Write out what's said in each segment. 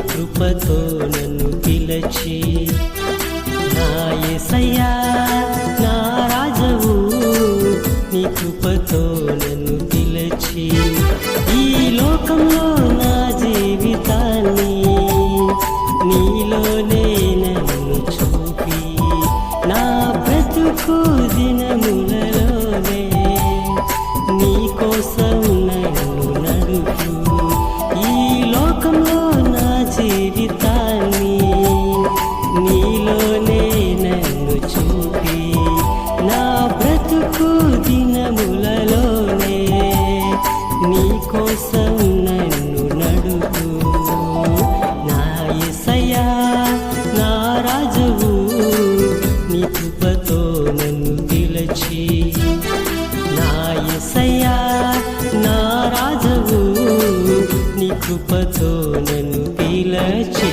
కృపతో నన్ను పిలచి నా యేసయ్యా నా రాజవు నీ కృపతో నన్ను పిలచి ఈ లోకంలో నా జీవితాన్ని నీలోనే నన్ను చూపి నా బ్రతుకు దినములలోనే నీ కోసం నన్ను నడుపు ఈ లోకంలో నా జీవితాన్ని నీలోనే నన్ను చూపి నా బ్రతుకు దినములలోనే నీ కోసం నన్ను నడుపు నా యేసయ్యా నా రాజవు నీ కృపతో నన్ను పిలచి నా యేసయ్యా నా రాజవు నీ కృపతో నన్ను పిలచి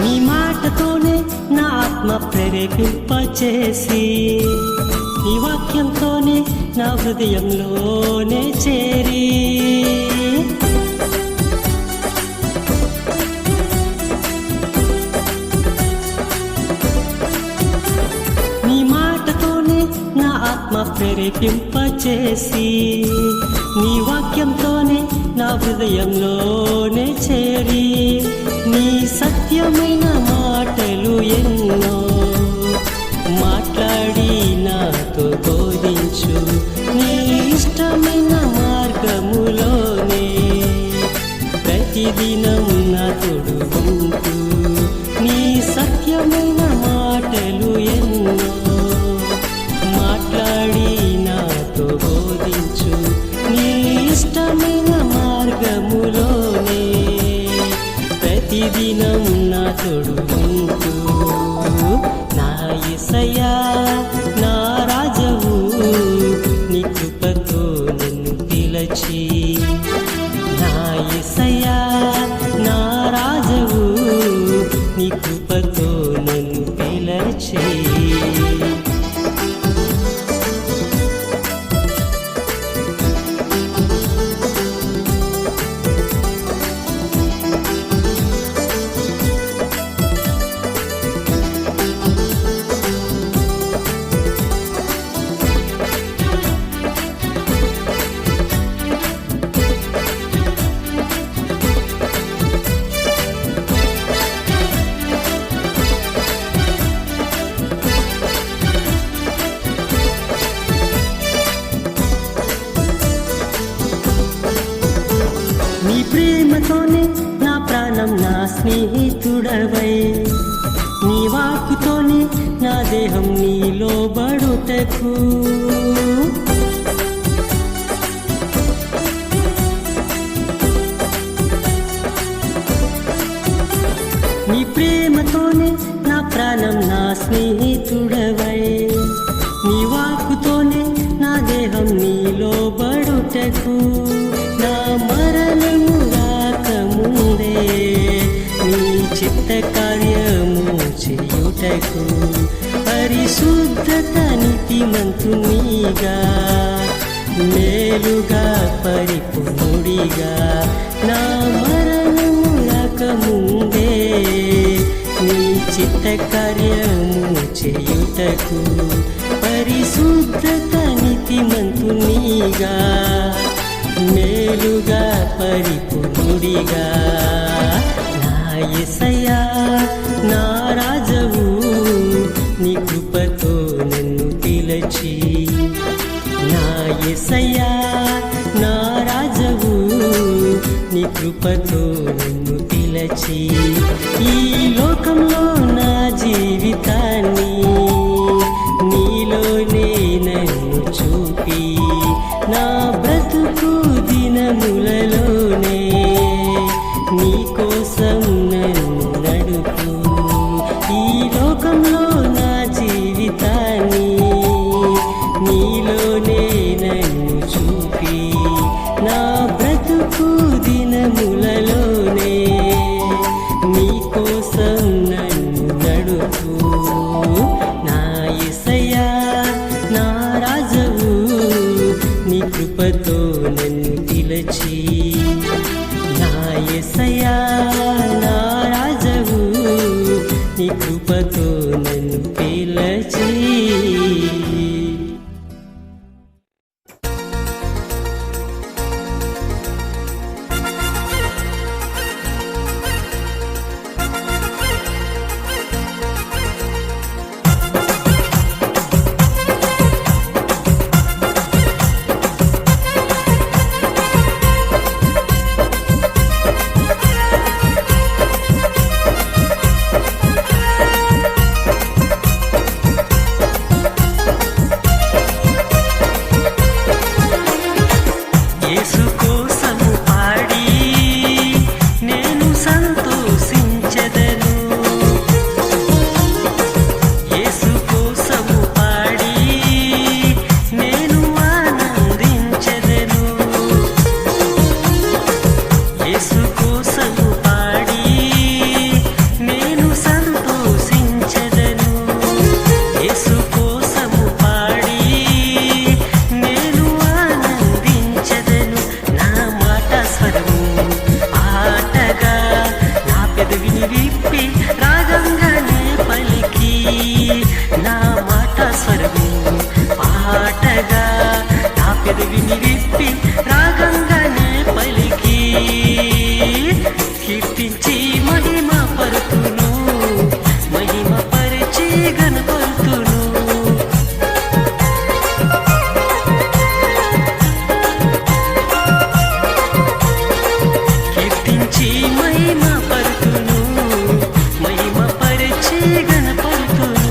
నీ మాటతోనే నా ఆత్మ ప్రేరేపింపచేసి నీ వాక్యంతోనే నా హృదయంలోనే చేరి నీ మాటతోనే నా ఆత్మ ప్రేరేపింపచేసి నీ వాక్యంతోనే నా హృదయంలోనే చేరి నీ సత్యమైన మాటలు ఎన్నో మాట్లాడి నాతో బోధించు నీ ఇష్టమైన మార్గములోనే ప్రతిదినం నా తోడు ఉంటూ నీ సత్యమైన మాటలు ఎన్నో మాట్లాడి నాతో బోధించు నీ ఇష్టమైన మార్గములోనే ప్రతిదినం నా తోడు ఉంటూ నా యేసయ్యా నా రాజవు నీ కృపతో నన్ను పిలచి నా యేసయ్యా నా రాజవు నీ కృపతో నన్ను పిలచి నీ ప్రేమతోనే నా ప్రాణం నా స్నేహితుడవై నీ వాక్కుతోనే నా దేహం నీలో బడుటకు నీ ప్రేమతోనే నా ప్రాణం నా స్నేహితుడవై నీ వాక్కుతోనే నా దేహం నీలో బడుటకు నా మరణము రాకముందే నీ చిత్త కార్యము చేయుటకు పరిశుద్ధత నీతిమంతునిగా మేలుగా పరిపూర్ణుడిగా నా మరణము రాకముందే నీ చిత్త కార్యము చేయుటకు పరిశుద్ధత నీతిమంతునిగా మేలుగా పరిపూర్ణుడిగా నా యేసయ్యా నా రాజవు నీ కృపతో నన్ను పిలచి నా యేసయ్యా నా రాజవు నీ కృపతో నన్ను పిలచి ఈ లోకంలో నా జీవితాన్ని నీలోనే నన్ను చూపి నా బ్రతుకు దినములలోనే నీ కోసం నన్ను నడుపు. ఈ లోకంలో నా జీవితాన్ని నీలోనే నన్ను చూపి, నా బ్రతుకు దినములలోనే నీ కోసం నన్ను నడుపు. నా యేసయ్యా నా రాజవు, నీ కృపతో నన్ను పిలచి. నా యేసయ్యా నా రాజవు, నీ కృపతో నన్ను పిలచి. యేసు కోసము పాడి నేను సంతోషించెదను. యేసు కోసము పాడి నేను ఆనందించెదను. యేసు కోసము పాడి నేను సంతోషించెదను. యేసు కోసము పాడి నేను ఆనందించెదను. నా మాట స్వరము ఆటగా, నా పెదవిని విప్పి రాగంగానే పలికి. నా మాట స్వరము ఆటగా, నా పెదవిని విప్పి రాగంగానే పలికి. కీర్తించి మహిమ పరుతును, మహిమ పరిచి గణపరుతును. కీర్తించి మహిమ పరుతును, మహిమ పరిచి గణపరుతును.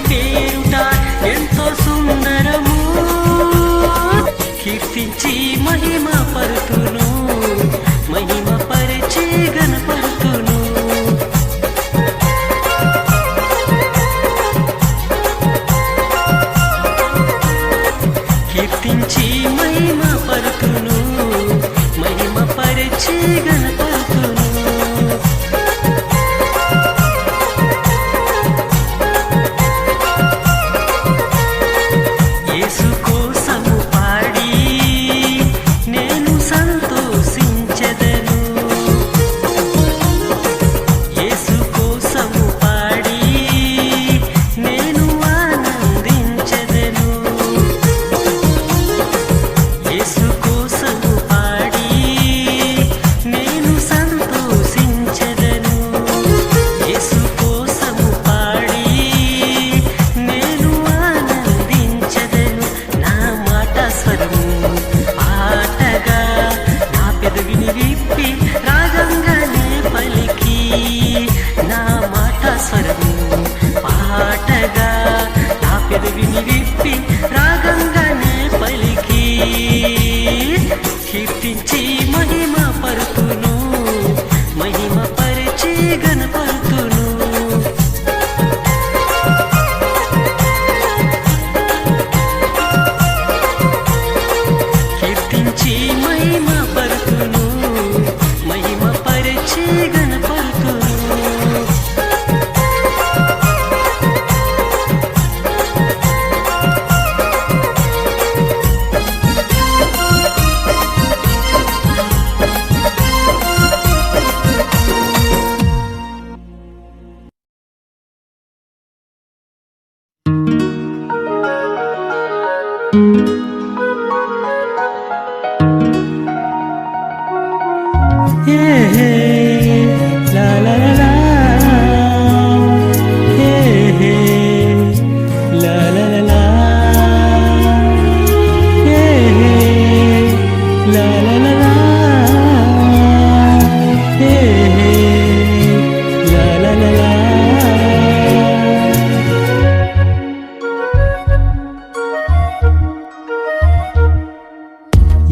పేరుట ఎంతో సుందరము. కీర్తించి మహిమ పరుతును, మహిమ పరిచి గణపరుతును. కీర్తించి మహిమ పరుతును, మహిమ పరిచి గణపరుతును. యేసు కోసము పాడి నేను సంతోషించెదను. యేసు కోసము పాడి నేను ఆనందించెదను. యేసు కోసము పాడి నేను సంతోషించెదను. యేసు కోసము పాడి నేను ఆనందించెదను. నా మాట స్వరము పాటగా నా పెదవిని విప్పి రాగంగానే పలికి. నా మాట స్వరము పాటగా నా పెదవిని విప్పి రాగంగానే పలికి. కీర్తించి మహిమ పరుతును, మహిమ పరిచి గణపరుతును. కీర్తించి మహిమ పరుతును, మహిమ పరిచి గణపరుతును. La la la la, la la la la, la la la la, la la la la.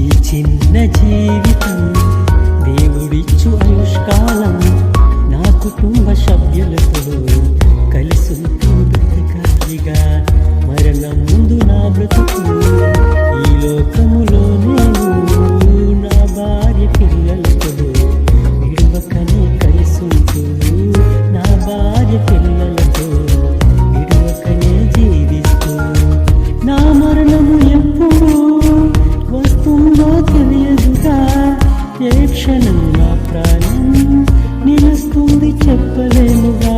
ఈ చిన్న జీవితం దేవుడిచ్చు ఆయుష్కాలం, నా కుటుంబ సభ్యులతో కలిసుంటూ బ్రతకాలిగా. మరణం ముందు నా బ్రతుకు ఈ లోకములో నేను నా భార్య పిల్లలతో విడువకనే కలిసుంటూ నా భార్య పిల్లలతో విడువకనే జీవిస్తూ. నా మరణము ఎప్పుడు వస్తుందో తెలియదుగా, ఏ క్షణం నా ప్రాణం నిలుస్తుంది చెప్పలేనుగా.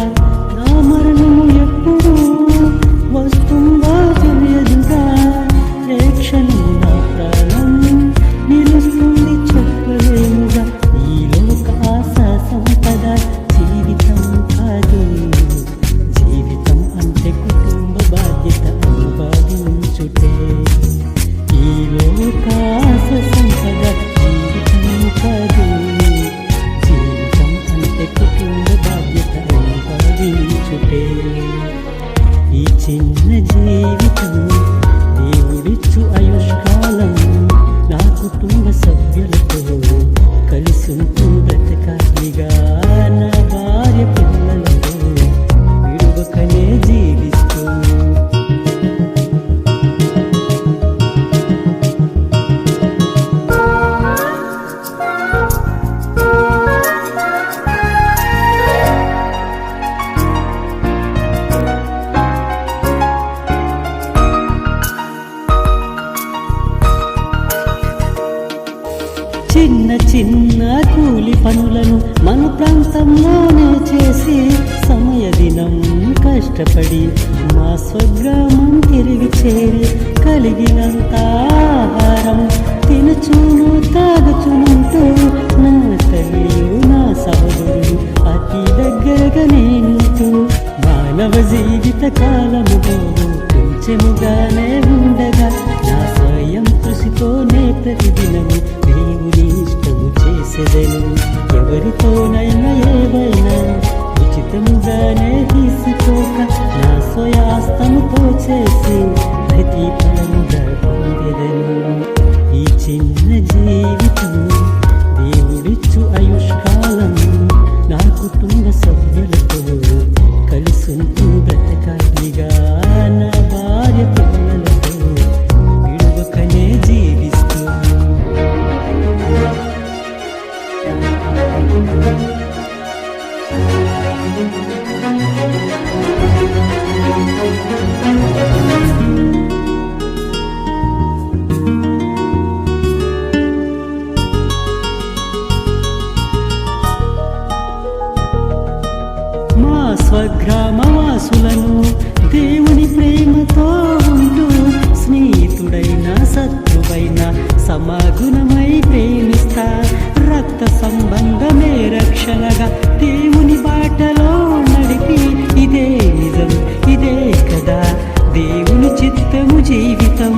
నా మరణము ఎప్పుడు వస్తుందో తెలియదుగా, ఏ క్షణం నా ప్రాణం నిలుస్తుంది చెప్పలేనుగా. ఈ లోక ఆశ సంపద జీవితం కాదు, జీవితం అంటే కుటుంబ బాధ్యత అనుభవించుటే. ఈ లోక ఆశ సంపద జీవితం కాదు, జీవితం అంటే కుటుంబ బాధ్యత అనుభవించుటే. ఈ చిన్న జీవితం దేవుడిచ్చు ఆయుష్కాలం, నా కుటుంబ సభ్యులతో కలిసుంటూ బ్రతకాలిగా. నా భార్య పిల్లలతో విడువకనే జీవిస్తూ. చిన్న చిన్న కూలి పనులను మన ప్రాంతంలోనే చేసి సమయ దినం కష్టపడి మా స్వగ్రామం తిరిగి చేరి కలిగినంత ఆహారం తినుచును తాగుచుంటూ నా తల్లియు నా సహోదరుడు అతి దగ్గరగా నేనుంటూ మానవ జీవిత కాలములో కొంచెముగానే ఉండగా నా స్వయం కృషితోనే ప్రతిదినము దేవుని ఇష్టము చేసేదను. ఎవరితోనైనా ఏవైనా ఉచితముగానే తీసుకోక నా స్వయాస్త చేసి ప్రతిఫలముగా పొందెదను. ఈ చిన్న జీవితం దేవుడిచ్చు ఆయుష్కాలం, నా కుటుంబ సభ్యులతో కలిసుంటూ బ్రతకాలిగా, నా భార్య పిల్లలతో విడువకనే జీవిస్తూ. మా స్వగ్రామవాసులను దేవుని ప్రేమతో ఉంటూ, స్నేహితుడైన శత్రువైన సమాగుణమై ప్రేమిస్తా. రక్త సంబంధమే రక్షణగా దేవుని బాటలో నడిపి, ఇదే నిజం, ఇదే కదా దేవుని చిత్తము జీవితం.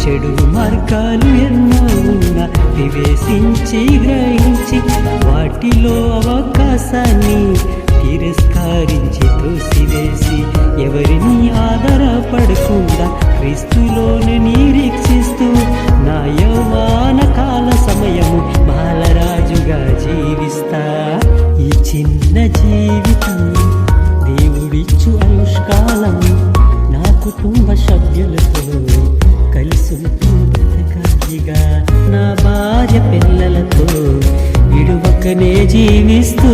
చెడు మార్గాలు ఎన్నో ఉన్నా వివేశించి గ్రహించి, వాటిలో అవకాశాన్ని తిరస్కరించి త్రోసివేసి, ఎవరిని ఆధారపడకుండా క్రీస్తులోనే నిరీక్షిస్తూ, నా యవ్వన కాల సమయము బాలరాజుగా జీవిస్తా. ఈ చిన్న జీవితం దేవుడిచ్చు ఆయుష్కాలం, నా కుటుంబ సభ్యులతో కలిసుంటూ బ్రతకాలిగా, నా భార్య పిల్లలతో విడువకనే జీవిస్తూ.